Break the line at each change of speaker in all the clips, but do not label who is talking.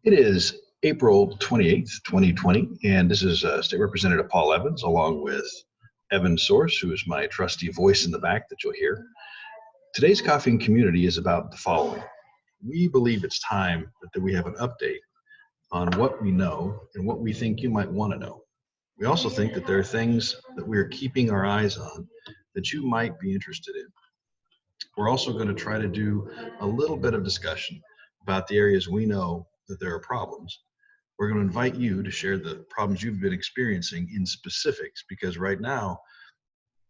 It is April 28th, 2020, and this is State Representative Paul Evans, along with Evan Source, who is my trusty voice in the back that you'll hear. Today's Coffee and Community is about the following. We believe it's time that we have an update on what we know and what we think you might want to know. We also think that there are things that we're keeping our eyes on that you might be interested in. We're also going to try to do a little bit of discussion about the areas we know that there are problems. We're going to invite you to share the problems you've been experiencing in specifics, because right now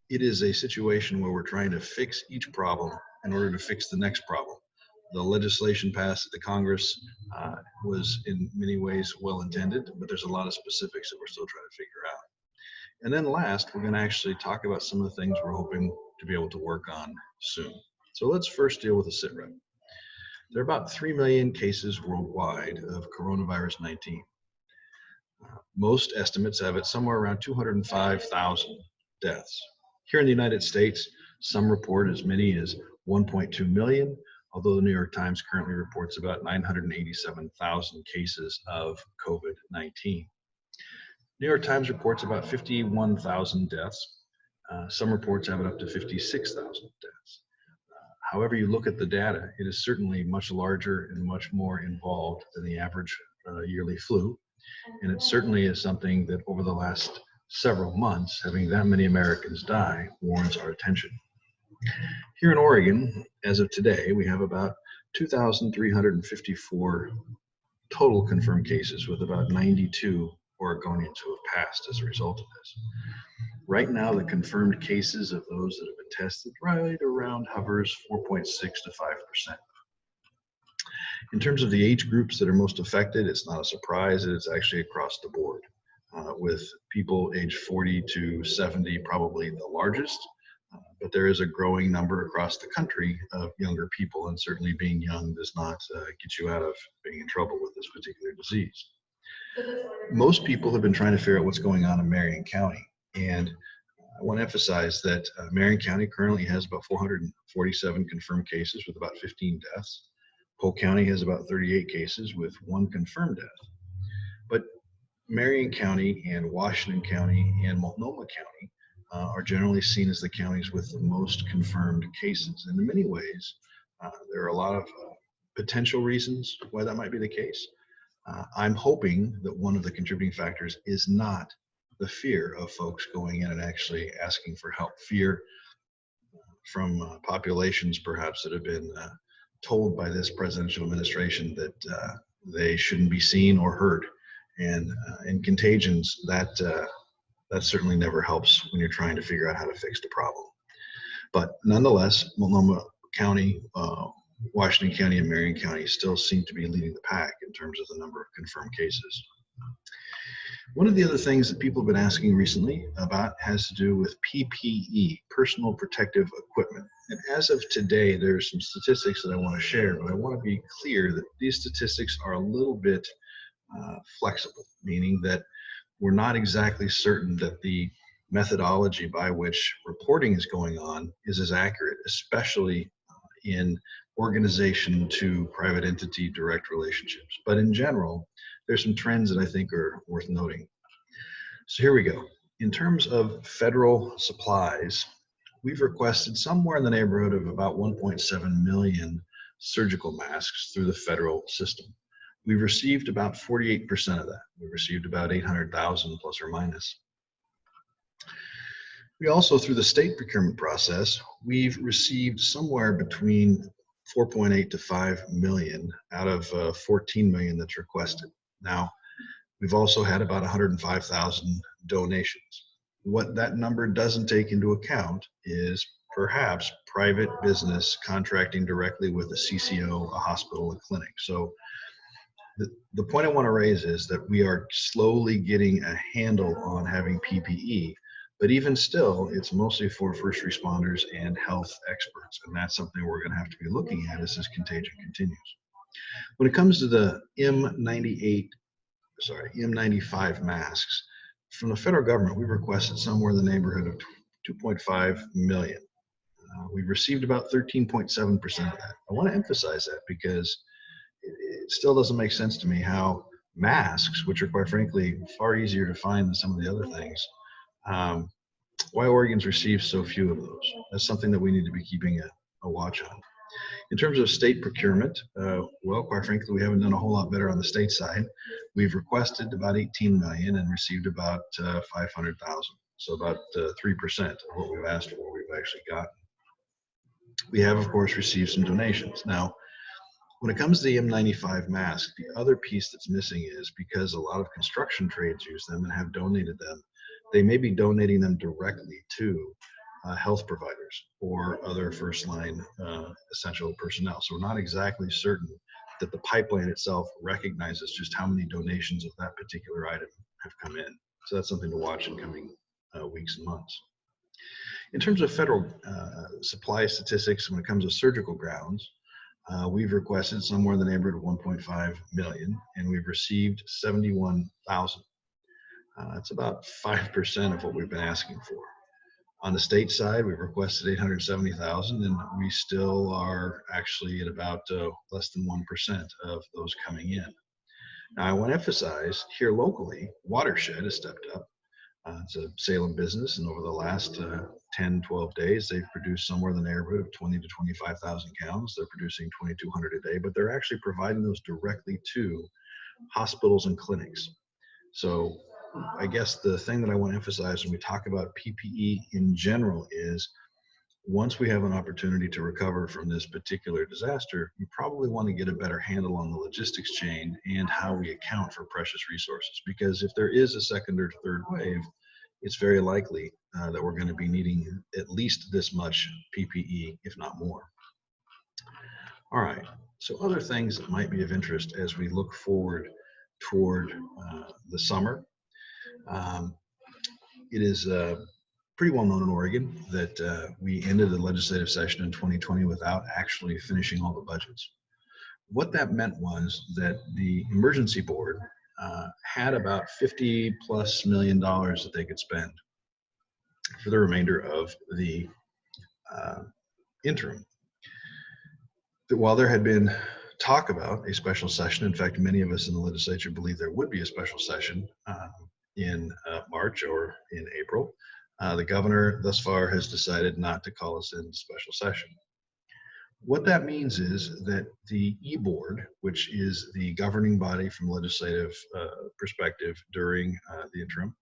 it is a situation where we're trying to fix each problem in order to fix the next problem. The legislation passed at the Congress was in many ways well intended, but there's a lot of specifics that we're still trying to figure out. And then last, we're going to actually talk about some of the things we're hoping to be able to work on soon. So let's first deal with the sit rep. There are about 3 million cases worldwide of coronavirus 19. Most estimates have it somewhere around 205,000 deaths. Here in the United States, some report as many as 1.2 million, although the New York Times currently reports about 987,000 cases of COVID-19. New York Times reports about 51,000 deaths. Some reports have it up to 56,000 deaths. However you look at the data, it is certainly much larger and much more involved than the average yearly flu. And it certainly is something that over the last several months, having that many Americans die warrants our attention. Here in Oregon, as of today, we have about 2,354 total confirmed cases, with about 92 Oregonians who have passed as a result of this. Right now, the confirmed cases of those that have been tested right around hovers 4.6 to 5%. In terms of the age groups that are most affected, it's not a surprise that it's actually across the board, with people age 40 to 70 probably the largest, but there is a growing number across the country of younger people, and certainly being young does not get you out of being in trouble with this particular disease. Most people have been trying to figure out what's going on in Marion County, and I want to emphasize that Marion County currently has about 447 confirmed cases with about 15 deaths. Polk County has about 38 cases with 1 confirmed death. But Marion County and Washington County and Multnomah County are generally seen as the counties with the most confirmed cases. And in many ways, there are a lot of potential reasons why that might be the case. I'm hoping that one of the contributing factors is not the fear of folks going in and actually asking for help. Fear from populations perhaps that have been told by this presidential administration that they shouldn't be seen or heard. And in contagions, that certainly never helps when you're trying to figure out how to fix the problem. But nonetheless, Multnomah County, Washington County, and Marion County still seem to be leading the pack in terms of the number of confirmed cases. One of the other things that people have been asking recently about has to do with PPE, personal protective equipment. And as of today, there's some statistics that I want to share, but I want to be clear that these statistics are a little bit flexible, meaning that we're not exactly certain that the methodology by which reporting is going on is as accurate, especially in organization to private entity direct relationships. But in general, there's some trends that I think are worth noting. So here we go. In terms of federal supplies, we've requested somewhere in the neighborhood of about 1.7 million surgical masks through the federal system. We've received about 48% of that. We've received about 800,000 plus or minus. We also, through the state procurement process, we've received somewhere between 4.8 to 5 million out of 14 million that's requested. Now, we've also had about 105,000 donations. What that number doesn't take into account is perhaps private business contracting directly with a CCO, a hospital, a clinic. So the point I want to raise is that we are slowly getting a handle on having PPE, but even still, it's mostly for first responders and health experts. And that's something we're going to have to be looking at as this contagion continues. When it comes to the N95 masks, from the federal government, we've requested somewhere in the neighborhood of 2.5 million. We've received about 13.7% of that. I want to emphasize that because still doesn't make sense to me how masks, which are quite frankly far easier to find than some of the other things, why Oregon's received so few of those. That's something that we need to be keeping a watch on. In terms of state procurement, well, quite frankly, we haven't done a whole lot better on the state side. We've requested about 18 million and received about 500,000. So about 3% of what we've asked for, we've actually gotten. We have, of course, received some donations. Now, when it comes to the N95 mask, the other piece that's missing is because a lot of construction trades use them and have donated them, they may be donating them directly to health providers or other first line essential personnel. So we're not exactly certain that the pipeline itself recognizes just how many donations of that particular item have come in. So that's something to watch in coming weeks and months. In terms of federal supply statistics, when it comes to surgical gowns, we've requested somewhere in the neighborhood of 1.5 million, and we've received 71,000. That's about 5% of what we've been asking for. On the state side, we've requested 870,000, and we still are actually at about less than 1% of those coming in. Now, I want to emphasize here locally, Watershed has stepped up. It's a Salem business, and over the last 10, 12 days, they've produced somewhere in the neighborhood of 20 to 25,000 gowns. They're producing 2,200 a day, but they're actually providing those directly to hospitals and clinics. So I guess the thing that I want to emphasize when we talk about PPE in general is once we have an opportunity to recover from this particular disaster, we probably want to get a better handle on the logistics chain and how we account for precious resources. Because if there is a second or third wave, it's very likely that we're going to be needing at least this much PPE, if not more. All right, so other things that might be of interest as we look forward toward the summer. It is pretty well known in Oregon that we ended the legislative session in 2020 without actually finishing all the budgets. What that meant was that the emergency board had about $50+ million that they could spend for the remainder of the interim. While there had been talk about a special session, in fact, many of us in the legislature believe there would be a special session in March or in April, the governor thus far has decided not to call us into special session. What that means is that the E-Board, which is the governing body from legislative perspective during the interim,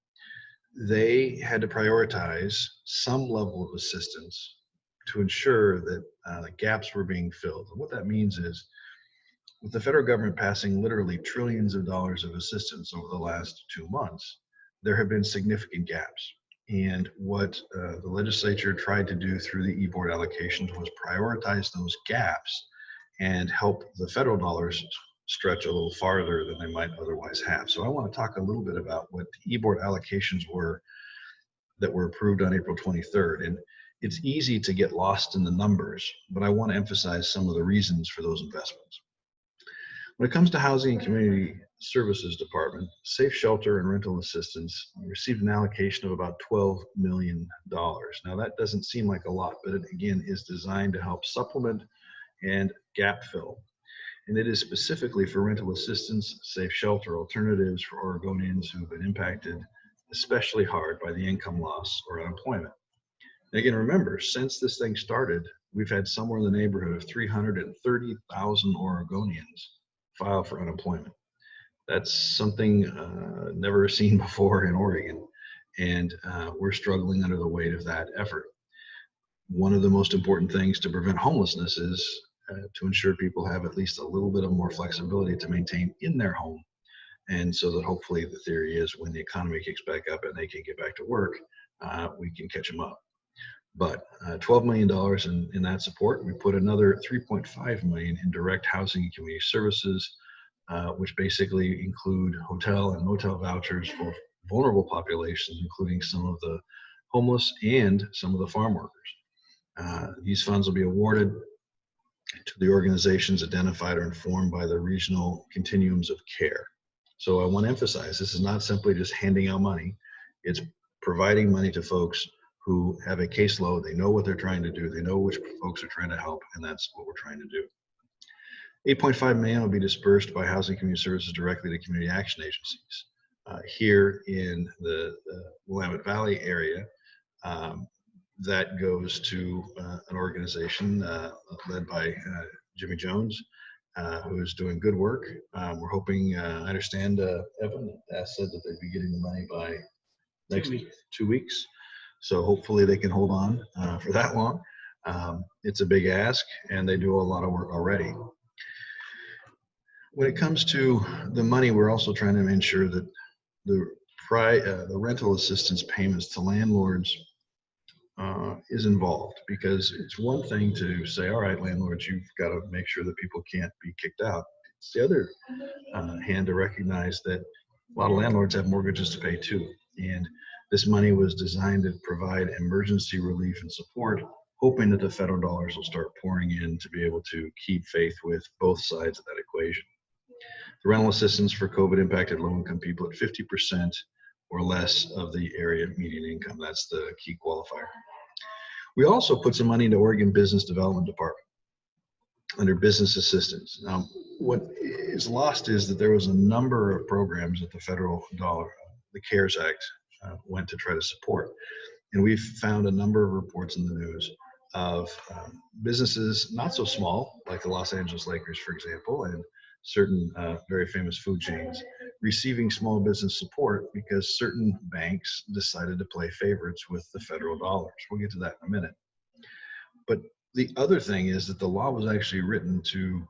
they had to prioritize some level of assistance to ensure that gaps were being filled. And what that means is, with the federal government passing literally trillions of dollars of assistance over the last 2 months, there have been significant gaps. And what the legislature tried to do through the E-Board allocations was prioritize those gaps and help the federal dollars stretch a little farther than they might otherwise have. So I want to talk a little bit about what the E-Board allocations were that were approved on April 23rd. And it's easy to get lost in the numbers, but I want to emphasize some of the reasons for those investments. When it comes to Housing and Community Services Department, safe shelter and rental assistance received an allocation of about $12 million. Now that doesn't seem like a lot, but it again is designed to help supplement and gap fill. And it is specifically for rental assistance, safe shelter alternatives for Oregonians who have been impacted especially hard by the income loss or unemployment. And again, remember, since this thing started, we've had somewhere in the neighborhood of 330,000 Oregonians file for unemployment. That's something never seen before in Oregon, and we're struggling under the weight of that effort. One of the most important things to prevent homelessness is to ensure people have at least a little bit of more flexibility to maintain in their home, and so that hopefully the theory is when the economy kicks back up and they can get back to work, we can catch them up. But $12 million in that support. We put another $3.5 million in direct housing and community services, which basically include hotel and motel vouchers for vulnerable populations, including some of the homeless and some of the farm workers. These funds will be awarded to the organizations identified or informed by the regional continuums of care. So I want to emphasize, this is not simply just handing out money. It's providing money to folks who have a caseload. They know what they're trying to do. They know which folks are trying to help, and that's what we're trying to do. $8.5 million will be dispersed by Housing Community Services directly to community action agencies. Here in the Willamette Valley area, that goes to an organization led by Jimmy Jones, who is doing good work. We're hoping, I understand, Evan said that they'd be getting the money by next 2 weeks. So hopefully they can hold on for that long. It's a big ask, and they do a lot of work already. When it comes to the money, we're also trying to ensure that the rental assistance payments to landlords is involved, because it's one thing to say, all right, landlords, you've got to make sure that people can't be kicked out. It's the other hand to recognize that a lot of landlords have mortgages to pay too. And this money was designed to provide emergency relief and support, hoping that the federal dollars will start pouring in to be able to keep faith with both sides of that equation. The rental assistance for COVID impacted low-income people at 50% or less of the area median income. That's the key qualifier. We also put some money into Oregon Business Development Department under business assistance. Now, what is lost is that there was a number of programs that the federal dollar, the CARES Act, went to try to support. And we've found a number of reports in the news of businesses not so small, like the Los Angeles Lakers, for example, and certain very famous food chains, receiving small business support because certain banks decided to play favorites with the federal dollars. We'll get to that in a minute. But the other thing is that the law was actually written to,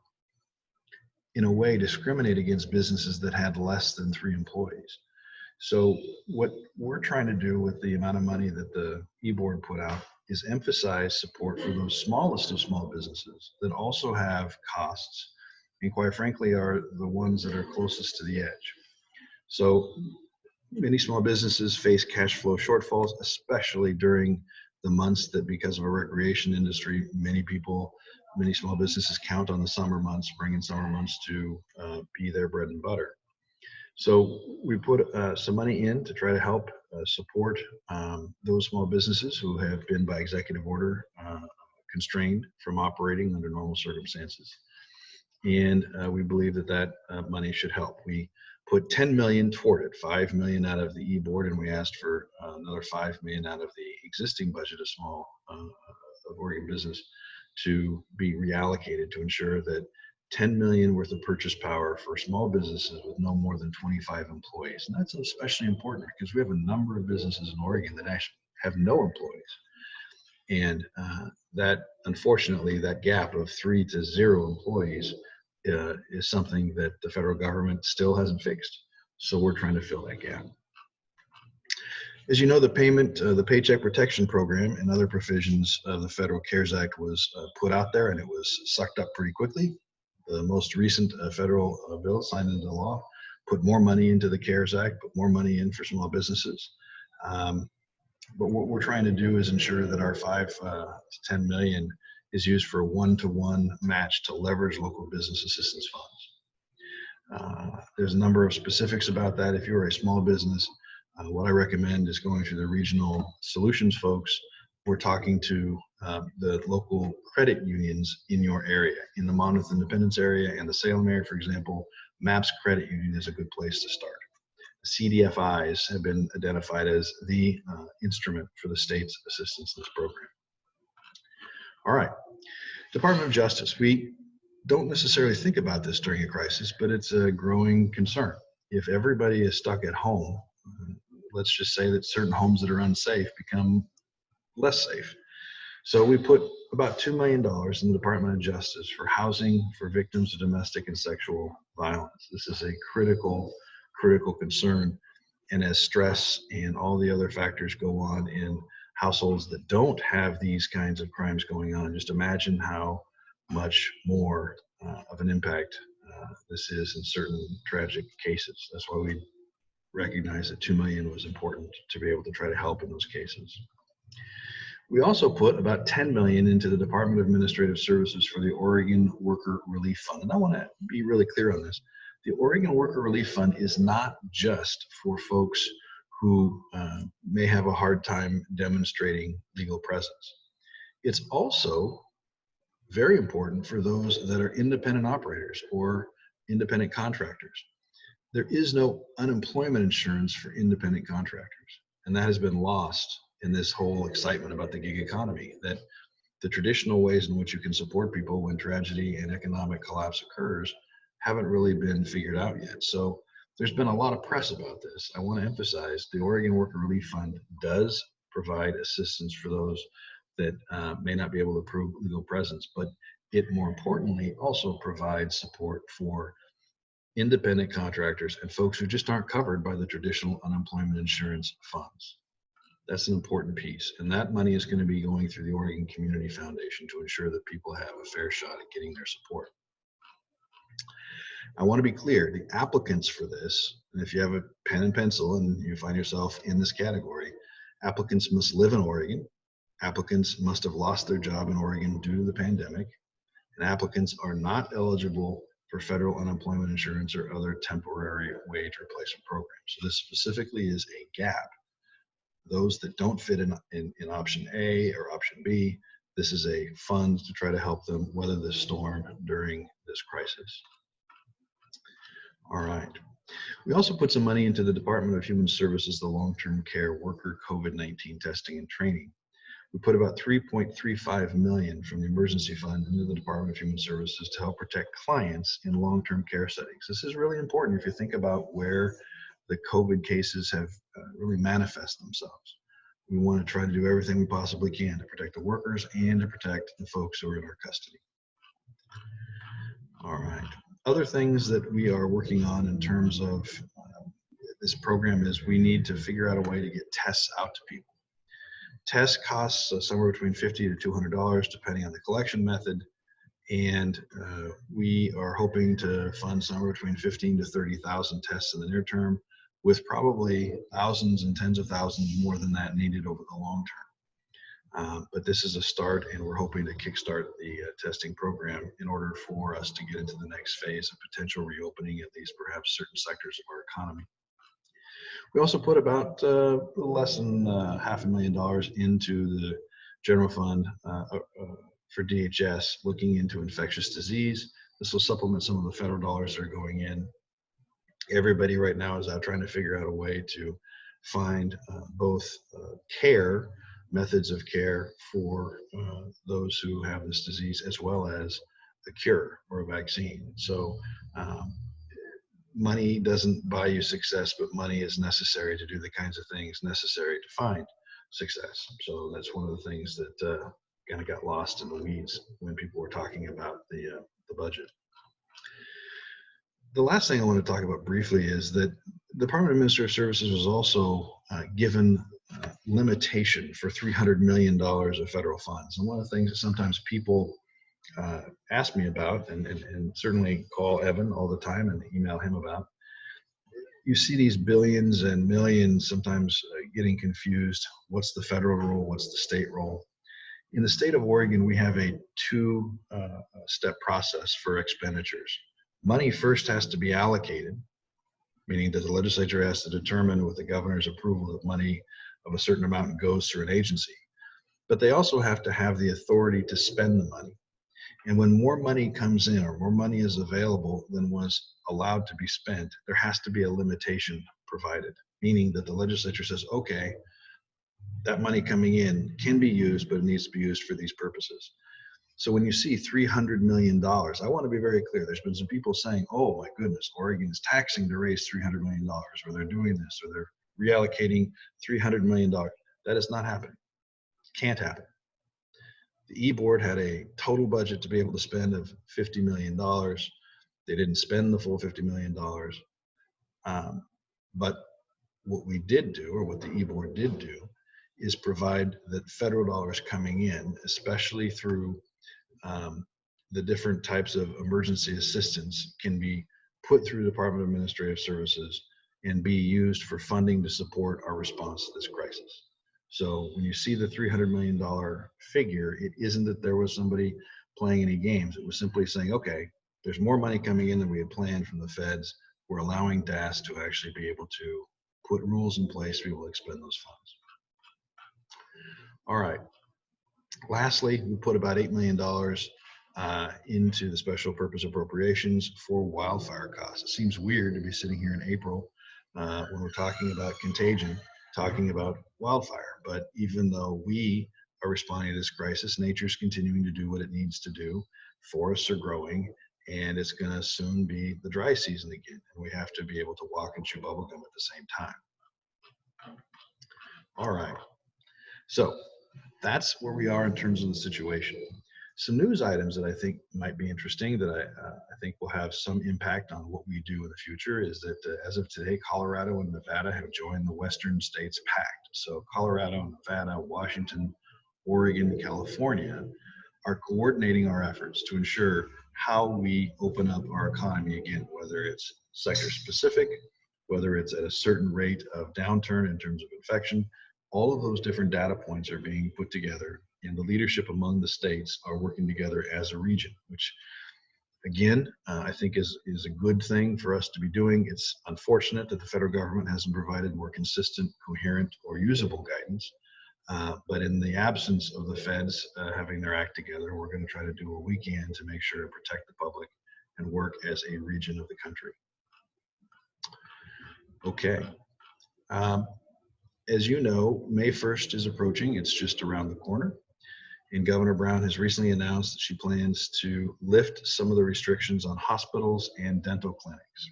in a way, discriminate against businesses that had less than 3 employees. So what we're trying to do with the amount of money that the e-board put out is emphasize support for those smallest of small businesses that also have costs, and quite frankly are the ones that are closest to the edge. So many small businesses face cash flow shortfalls, especially during the months that, because of a recreation industry, many small businesses count on the summer months, spring and summer months to be their bread and butter. So we put some money in to try to help support those small businesses who have been by executive order constrained from operating under normal circumstances. And we believe that that money should help. We put $10 million toward it, $5 million out of the e-board, and we asked for another $5 million out of the existing budget of small of Oregon business to be reallocated to ensure that $10 million worth of purchase power for small businesses with no more than 25 employees. And that's especially important because we have a number of businesses in Oregon that actually have no employees. And that, unfortunately, that gap of 3 to 0 employees is something that the federal government still hasn't fixed. So we're trying to fill that gap. As you know, the Paycheck Protection Program and other provisions of the Federal CARES Act was put out there, and it was sucked up pretty quickly. The most recent federal bill signed into law put more money into the CARES Act, put more money in for small businesses. But what we're trying to do is ensure that our 5 to 10 million is used for a one-to-one match to leverage local business assistance funds. There's a number of specifics about that. If you're a small business, what I recommend is going to the regional solutions folks. We're talking to the local credit unions in your area. In the Monmouth Independence area and the Salem area, for example, MAPS Credit Union is a good place to start. CDFIs have been identified as the instrument for the state's assistance in this program. All right, Department of Justice. We don't necessarily think about this during a crisis, but it's a growing concern. If everybody is stuck at home, let's just say that certain homes that are unsafe become less safe. So we put about $2 million in the Department of Justice for housing for victims of domestic and sexual violence. This is a critical concern. And as stress and all the other factors go on in households that don't have these kinds of crimes going on, just imagine how much more of an impact this is in certain tragic cases. That's why we recognize that $2 million was important to be able to try to help in those cases. We also put about $10 million into the Department of Administrative Services for the Oregon Worker Relief Fund. And I want to be really clear on this. The Oregon Worker Relief Fund is not just for folks who may have a hard time demonstrating legal presence. It's also Very important for those that are independent operators or independent contractors. There is no unemployment insurance for independent contractors. And that has been lost in this whole excitement about the gig economy, that the traditional ways in which you can support people when tragedy and economic collapse occurs haven't really been figured out yet. So there's been a lot of press about this. I want to emphasize the Oregon Worker Relief Fund does provide assistance for those that may not be able to prove legal presence, but it more importantly also provides support for independent contractors and folks who just aren't covered by the traditional unemployment insurance funds. That's an important piece. And that money is going to be going through the Oregon Community Foundation to ensure that people have a fair shot at getting their support. I want to be clear, the applicants for this, and if you have a pen and pencil and you find yourself in this category, applicants must live in Oregon, applicants must have lost their job in Oregon due to the pandemic, and applicants are not eligible for federal unemployment insurance or other temporary wage replacement programs. So this specifically is a gap. Those that don't fit in option A or option B, this is a fund to try to help them weather this storm during this crisis. All right. We also put some money into the Department of Human Services, the long-term care worker COVID-19 testing and training. We put about $3.35 million from the emergency fund into the Department of Human Services to help protect clients in long-term care settings. This is really important if you think about where the COVID cases have really manifest themselves. We want to try to do everything we possibly can to protect the workers and to protect the folks who are in our custody. All right. Other things that we are working on in terms of this program is we need to figure out a way to get tests out to people. Test costs somewhere between $50 to $200 depending on the collection method, and we are hoping to fund somewhere between 15 to 30,000 tests in the near term, with probably thousands and tens of thousands more than that needed over the long term. But this is a start, and we're hoping to kickstart the testing program in order for us to get into the next phase of potential reopening, at least perhaps certain sectors of our economy. We also put about less than $500,000 into the general fund for DHS, looking into infectious disease. This will supplement some of the federal dollars that are going in. Everybody right now is out trying to figure out a way to find both care, methods of care for those who have this disease, as well as a cure or a vaccine. So money doesn't buy you success, but money is necessary to do the kinds of things necessary to find success. So that's one of the things that kind of got lost in the weeds when people were talking about the budget. The last thing I want to talk about briefly is that the Department of Administrative Services was also given limitation for $300 million of federal funds. And one of the things that sometimes people ask me about, and certainly call Evan all the time and email him about, you see these billions and millions sometimes getting confused. What's the federal role? What's the state role? In the state of Oregon, we have a two-step process for expenditures. Money first has to be allocated, meaning that the legislature has to determine with the governor's approval that money of a certain amount goes through an agency. But they also have to have the authority to spend the money. And when more money comes in or more money is available than was allowed to be spent, there has to be a limitation provided, meaning that the legislature says, okay, that money coming in can be used, but it needs to be used for these purposes. So when you see $300 million, I want to be very clear. There's been some people saying, oh my goodness, Oregon is taxing to raise $300 million, or they're doing this, or they're reallocating $300 million. That is not happening. Can't happen. The E-Board had a total budget to be able to spend of $50 million. They didn't spend the full $50 million. But what we did do, or what the E-Board did do, is provide that federal dollars coming in, especially through the different types of emergency assistance, can be put through the Department of Administrative Services and be used for funding to support our response to this crisis. So when you see the $300 million figure, it isn't that there was somebody playing any games. It was simply saying, okay, there's more money coming in than we had planned from the feds. We're allowing DAS to actually be able to put rules in place to be able to expend those funds. All right. Lastly, we put about $8 million into the special purpose appropriations for wildfire costs. It seems weird to be sitting here in April when we're talking about contagion, talking about wildfire. But even though we are responding to this crisis, nature's continuing to do what it needs to do. Forests are growing, and it's going to soon be the dry season again. And we have to be able to walk and chew bubblegum at the same time. All right. So that's where we are in terms of the situation. Some news items that I think might be interesting that I think will have some impact on what we do in the future is that as of today, Colorado and Nevada have joined the Western States Pact. So Colorado, Nevada, Washington, Oregon, California are coordinating our efforts to ensure how we open up our economy again, whether it's sector specific, whether it's at a certain rate of downturn in terms of infection. All of those different data points are being put together, and the leadership among the states are working together as a region, which again, I think is a good thing for us to be doing. It's unfortunate that the federal government hasn't provided more consistent, coherent, or usable guidance. But in the absence of the feds having their act together, we're going to try to do what we can to make sure to protect the public and work as a region of the country. Okay. As you know, May 1st is approaching. It's just around the corner. And Governor Brown has recently announced that she plans to lift some of the restrictions on hospitals and dental clinics.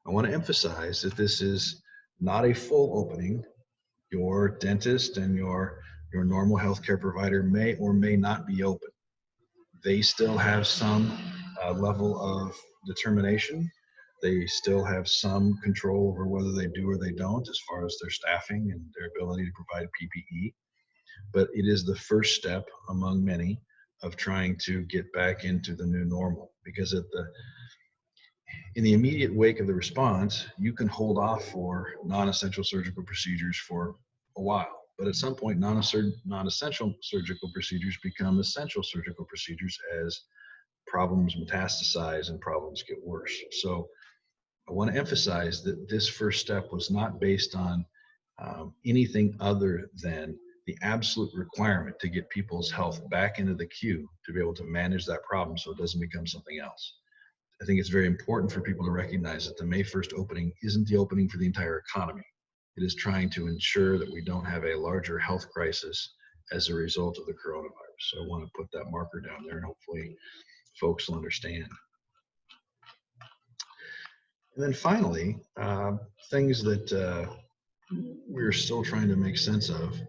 I want to emphasize that this is not a full opening. Your dentist and your normal healthcare provider may or may not be open. They still have some level of determination. They still have some control over whether they do or they don't as far as their staffing and their ability to provide PPE. But it is the first step among many of trying to get back into the new normal, because in the immediate wake of the response, you can hold off for non-essential surgical procedures for a while. But at some point, non-essential surgical procedures become essential surgical procedures as problems metastasize and problems get worse. So I want to emphasize that this first step was not based on anything other than the absolute requirement to get people's health back into the queue to be able to manage that problem so it doesn't become something else. I think it's very important for people to recognize that the May 1st opening isn't the opening for the entire economy. It is trying to ensure that we don't have a larger health crisis as a result of the coronavirus. So I want to put that marker down there, and hopefully folks will understand. And then finally, things that we're still trying to make sense of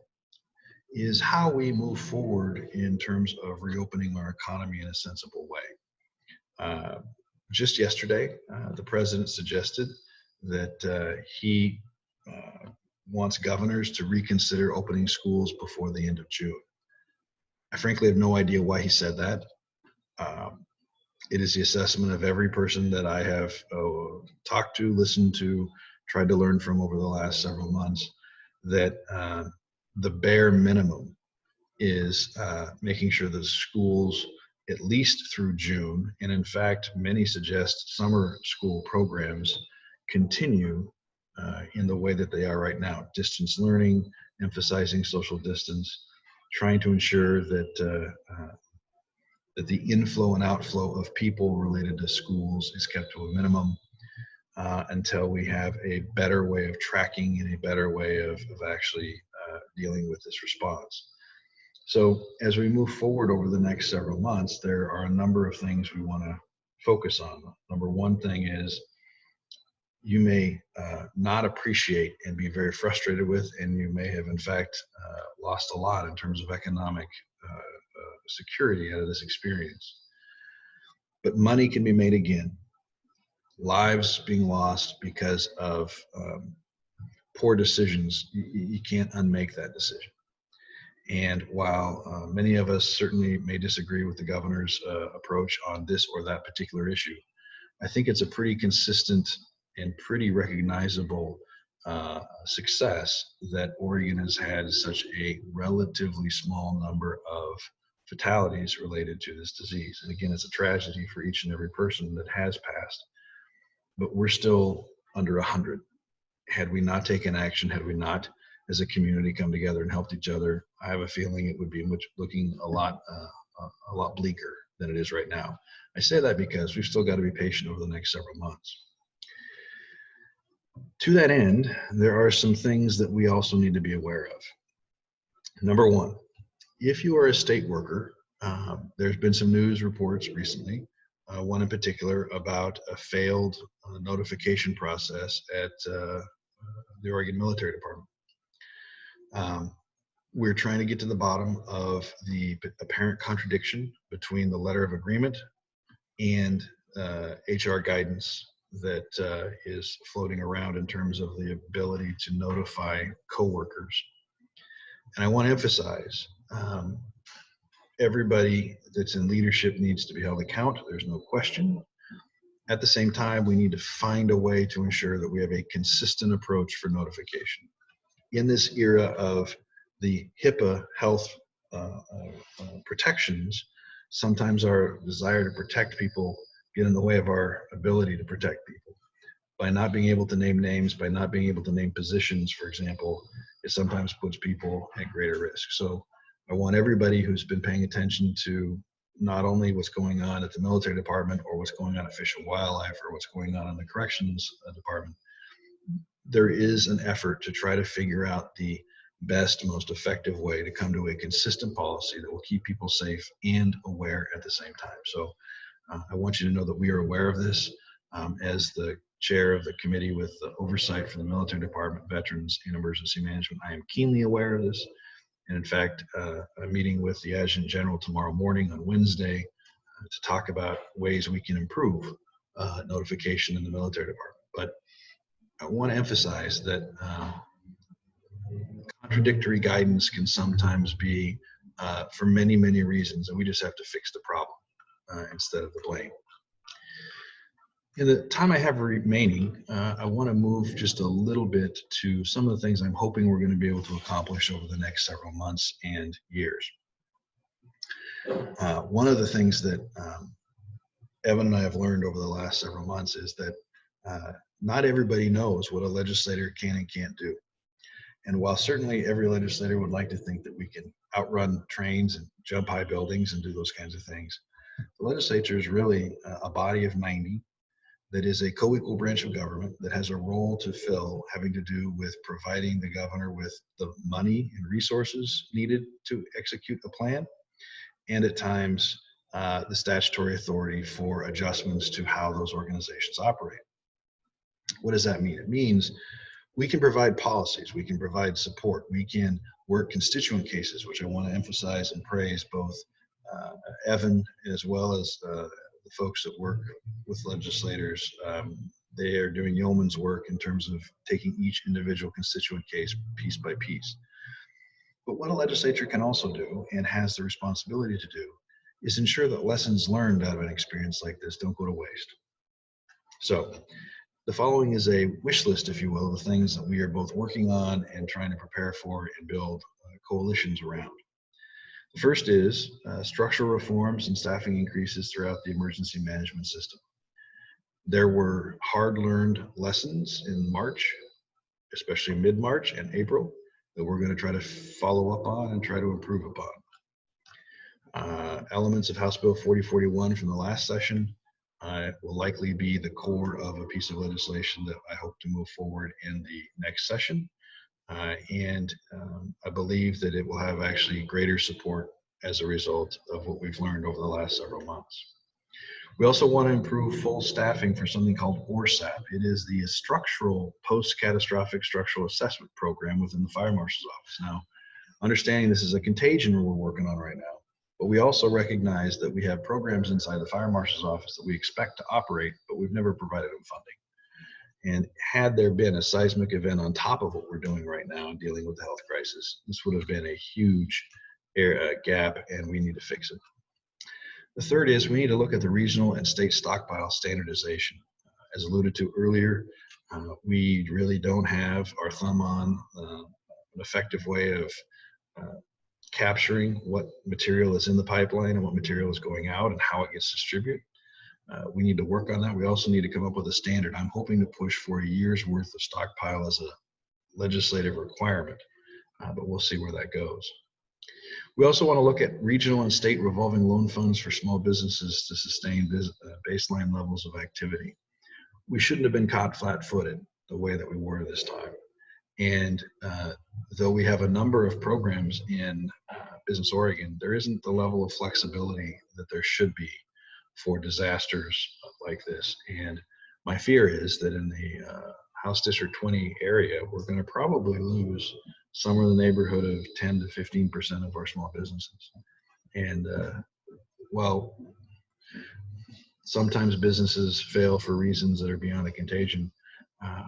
is how we move forward in terms of reopening our economy in a sensible way. Just yesterday, the president suggested that he wants governors to reconsider opening schools before the end of June. I frankly have no idea why he said that. It is the assessment of every person that I have talked to, listened to, tried to learn from over the last several months, that the bare minimum is making sure that schools, at least through June, and in fact, many suggest summer school programs continue in the way that they are right now. Distance learning, emphasizing social distance, trying to ensure that that the inflow and outflow of people related to schools is kept to a minimum until we have a better way of tracking and a better way of actually dealing with this response. So as we move forward over the next several months, there are a number of things we want to focus on. Number one thing is you may not appreciate and be very frustrated with, and you may have in fact lost a lot in terms of economic security out of this experience. But money can be made again. Lives being lost because of poor decisions, you can't unmake that decision. And while many of us certainly may disagree with the governor's approach on this or that particular issue, I think it's a pretty consistent and pretty recognizable success that Oregon has had such a relatively small number of fatalities related to this disease. And again, it's a tragedy for each and every person that has passed, but we're still under 100. Had we not taken action, had we not as a community come together and helped each other, I have a feeling it would be looking a lot bleaker than it is right now. I say that because we've still got to be patient over the next several months. To that end, there are some things that we also need to be aware of. Number one, if you are a state worker, there's been some news reports recently, one in particular about a failed notification process at the Oregon Military Department. We're trying to get to the bottom of the apparent contradiction between the letter of agreement and HR guidance that is floating around in terms of the ability to notify coworkers. And I want to emphasize, everybody that's in leadership needs to be held accountable. There's no question. At the same time, we need to find a way to ensure that we have a consistent approach for notification. In this era of the HIPAA health protections, sometimes our desire to protect people get in the way of our ability to protect people. By not being able to name names, by not being able to name positions, for example, it sometimes puts people at greater risk. So I want everybody who's been paying attention to not only what's going on at the military department or what's going on at Fish and Wildlife or what's going on in the corrections department, there is an effort to try to figure out the best, most effective way to come to a consistent policy that will keep people safe and aware at the same time. So I want you to know that we are aware of this. As the chair of the committee with the oversight for the military department, veterans, and emergency management, I am keenly aware of this. And in fact, I'm meeting with the Adjutant General tomorrow morning on Wednesday to talk about ways we can improve notification in the military department. But I want to emphasize that contradictory guidance can sometimes be for many, many reasons, and we just have to fix the problem instead of the blame. In the time I have remaining, I want to move just a little bit to some of the things I'm hoping we're going to be able to accomplish over the next several months and years. One of the things that Evan and I have learned over the last several months is that not everybody knows what a legislator can and can't do. And while certainly every legislator would like to think that we can outrun trains and jump high buildings and do those kinds of things, the legislature is really a body of 90 that is a co-equal branch of government that has a role to fill having to do with providing the governor with the money and resources needed to execute a plan, and at times the statutory authority for adjustments to how those organizations operate. What does that mean? It means we can provide policies, we can provide support, we can work constituent cases, which I want to emphasize and praise both Evan as well as the folks that work with legislators. They are doing yeoman's work in terms of taking each individual constituent case piece by piece. But what a legislature can also do, and has the responsibility to do, is ensure that lessons learned out of an experience like this don't go to waste. So the following is a wish list, if you will, of things that we are both working on and trying to prepare for and build coalitions around. The first is structural reforms and staffing increases throughout the emergency management system. There were hard-learned lessons in March, especially mid-March and April, that we're going to try to follow up on and try to improve upon. Elements of House Bill 4041 from the last session will likely be the core of a piece of legislation that I hope to move forward in the next session. I believe that it will have actually greater support as a result of what we've learned over the last several months. We also want to improve full staffing for something called ORSAP. It is the structural post-catastrophic structural assessment program within the fire marshal's office. Now, understanding this is a contagion we're working on right now, but we also recognize that we have programs inside the fire marshal's office that we expect to operate, but we've never provided them funding. And had there been a seismic event on top of what we're doing right now in dealing with the health crisis, this would have been a huge gap, and we need to fix it. The third is we need to look at the regional and state stockpile standardization. As alluded to earlier, we really don't have our thumb on an effective way of capturing what material is in the pipeline and what material is going out and how it gets distributed. We need to work on that. We also need to come up with a standard. I'm hoping to push for a year's worth of stockpile as a legislative requirement, but we'll see where that goes. We also want to look at regional and state revolving loan funds for small businesses to sustain baseline levels of activity. We shouldn't have been caught flat-footed the way that we were this time. And though we have a number of programs in Business Oregon, there isn't the level of flexibility that there should be for disasters like this. And my fear is that in the House District 20 area, we're going to probably lose somewhere in the neighborhood of 10 to 15% of our small businesses. And while sometimes businesses fail for reasons that are beyond the contagion,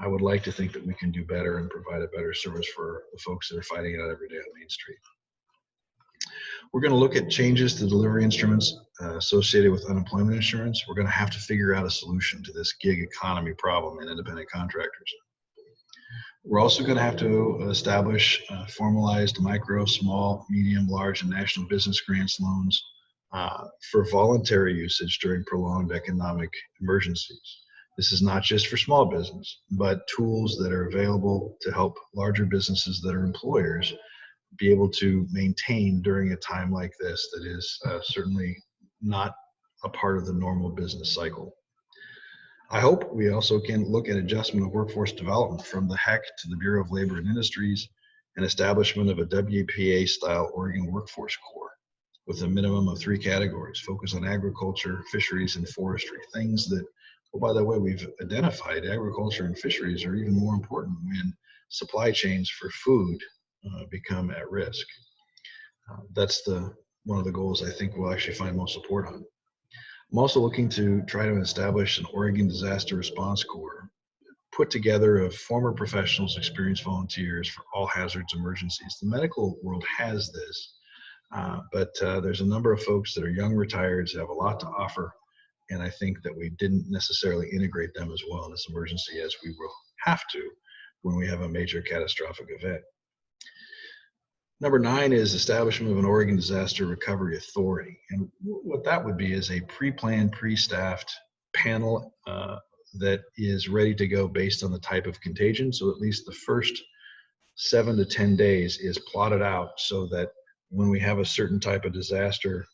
I would like to think that we can do better and provide a better service for the folks that are fighting it out every day on Main Street. We're going to look at changes to delivery instruments associated with unemployment insurance. We're going to have to figure out a solution to this gig economy problem in independent contractors. We're also going to have to establish formalized micro, small, medium, large, and national business grants loans for voluntary usage during prolonged economic emergencies. This is not just for small business, but tools that are available to help larger businesses that are employers be able to maintain during a time like this that is certainly not a part of the normal business cycle. I hope we also can look at adjustment of workforce development from the HEC to the Bureau of Labor and Industries and establishment of a WPA-style Oregon Workforce Corps with a minimum of 3 categories: focus on agriculture, fisheries, and forestry. Things that, oh, by the way, we've identified agriculture and fisheries are even more important when supply chains for food become at risk. That's one of the goals I think we'll actually find most support on. I'm also looking to try to establish an Oregon Disaster Response Corps, put together of former professionals, experienced volunteers for all hazards emergencies. The medical world has this, but there's a number of folks that are young retireds, have a lot to offer, and I think that we didn't necessarily integrate them as well in this emergency as we will have to when we have a major catastrophic event. Number 9 is establishment of an Oregon Disaster Recovery Authority. And what that would be is a pre-planned, pre-staffed panel that is ready to go based on the type of contagion. So at least the first 7 to 10 days is plotted out so that when we have a certain type of disaster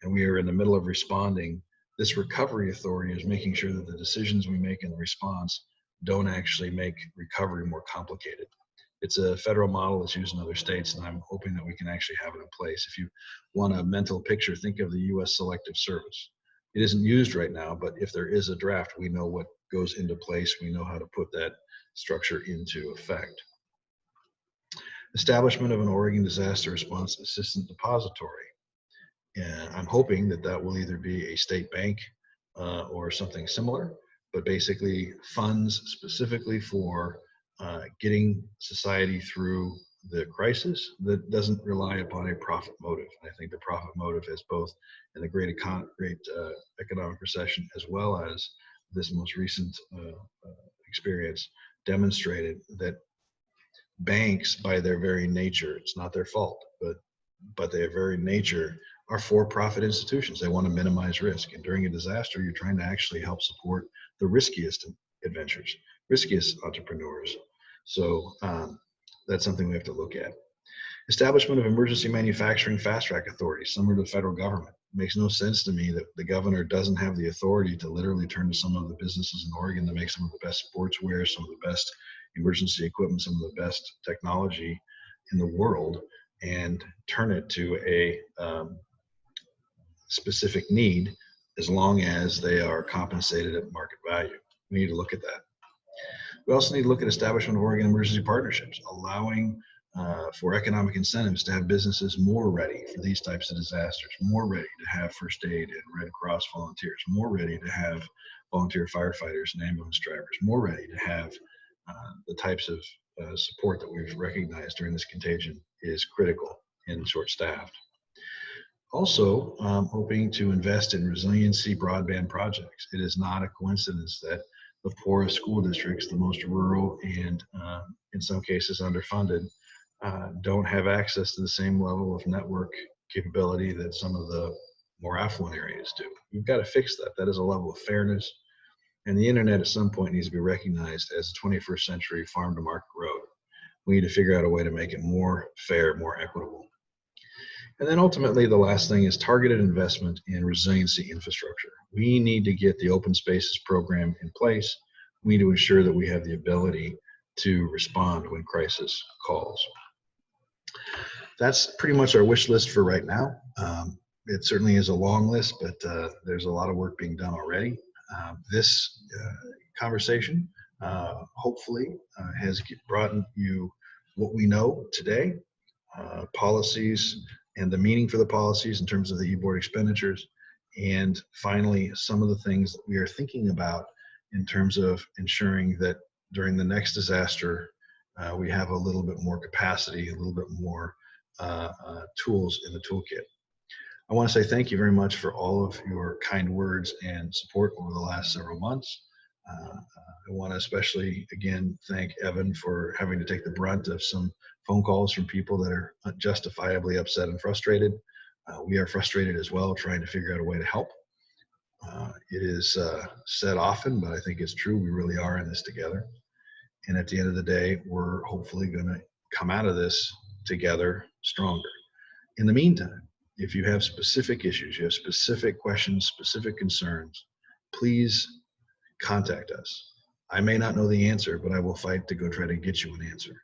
and we are in the middle of responding, this recovery authority is making sure that the decisions we make in the response don't actually make recovery more complicated. It's a federal model that's used in other states, and I'm hoping that we can actually have it in place. If you want a mental picture, think of the U.S. Selective Service. It isn't used right now, but if there is a draft, we know what goes into place. We know how to put that structure into effect. Establishment of an Oregon Disaster Response Assistant Depository. And I'm hoping that that will either be a state bank or something similar, but basically funds specifically for getting society through the crisis that doesn't rely upon a profit motive. And I think the profit motive has both in the great economic recession as well as this most recent experience demonstrated that banks, by their very nature, it's not their fault, but their very nature are for-profit institutions. They want to minimize risk. And during a disaster, you're trying to actually help support the riskiest adventures, riskiest entrepreneurs. So that's something we have to look at. Establishment of emergency manufacturing fast-track authorities, similar to the federal government. It makes no sense to me that the governor doesn't have the authority to literally turn to some of the businesses in Oregon that make some of the best sportswear, some of the best emergency equipment, some of the best technology in the world, and turn it to a specific need as long as they are compensated at market value. We need to look at that. We also need to look at establishment of Oregon emergency partnerships, allowing for economic incentives to have businesses more ready for these types of disasters, more ready to have first aid and Red Cross volunteers, more ready to have volunteer firefighters and ambulance drivers, more ready to have the types of support that we've recognized during this contagion is critical and short-staffed. Also, hoping to invest in resiliency broadband projects. It is not a coincidence that the poorest school districts, the most rural and in some cases underfunded, don't have access to the same level of network capability that some of the more affluent areas do. We've got to fix that. That is a level of fairness. And the internet at some point needs to be recognized as a 21st century farm to market road. We need to figure out a way to make it more fair, more equitable. And then ultimately, the last thing is targeted investment in resiliency infrastructure. We need to get the open spaces program in place. We need to ensure that we have the ability to respond when crisis calls. That's pretty much our wish list for right now. It certainly is a long list, but there's a lot of work being done already. This conversation hopefully has brought you what we know today, policies and the meaning for the policies in terms of the e-board expenditures, and finally some of the things that we are thinking about in terms of ensuring that during the next disaster we have a little bit more capacity, a little bit more tools in the toolkit. I want to say thank you very much for all of your kind words and support over the last several months. I want to especially, again, thank Evan for having to take the brunt of some phone calls from people that are justifiably upset and frustrated. We are frustrated as well, trying to figure out a way to help. It is said often, but I think it's true. We really are in this together. And at the end of the day, we're hopefully going to come out of this together stronger. In the meantime, if you have specific issues, you have specific questions, specific concerns, please contact us. I may not know the answer, but I will fight to go try to get you an answer.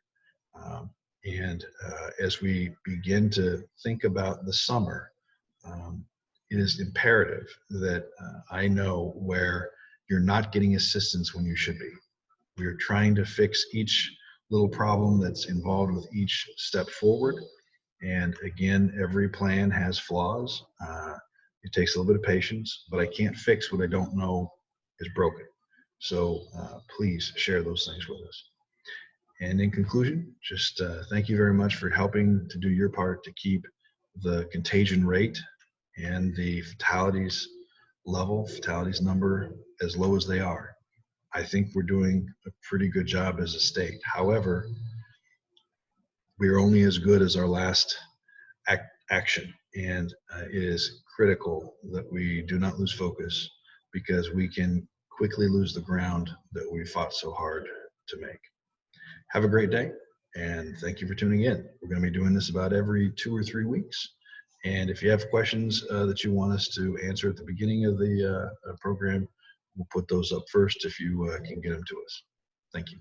As we begin to think about the summer, it is imperative that I know where you're not getting assistance when you should be. We are trying to fix each little problem that's involved with each step forward. And again, every plan has flaws. It takes a little bit of patience, but I can't fix what I don't know is broken. So please share those things with us. And in conclusion, just thank you very much for helping to do your part to keep the contagion rate and the fatalities number as low as they are. I think we're doing a pretty good job as a state. However, we are only as good as our last action, and it is critical that we do not lose focus, because we can quickly lose the ground that we fought so hard to make. Have a great day, and thank you for tuning in. We're going to be doing this about every 2 or 3 weeks. And if you have questions that you want us to answer at the beginning of the program, we'll put those up first if you can get them to us. Thank you.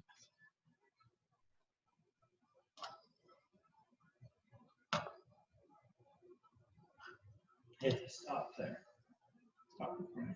Hit stop there. Stop recording.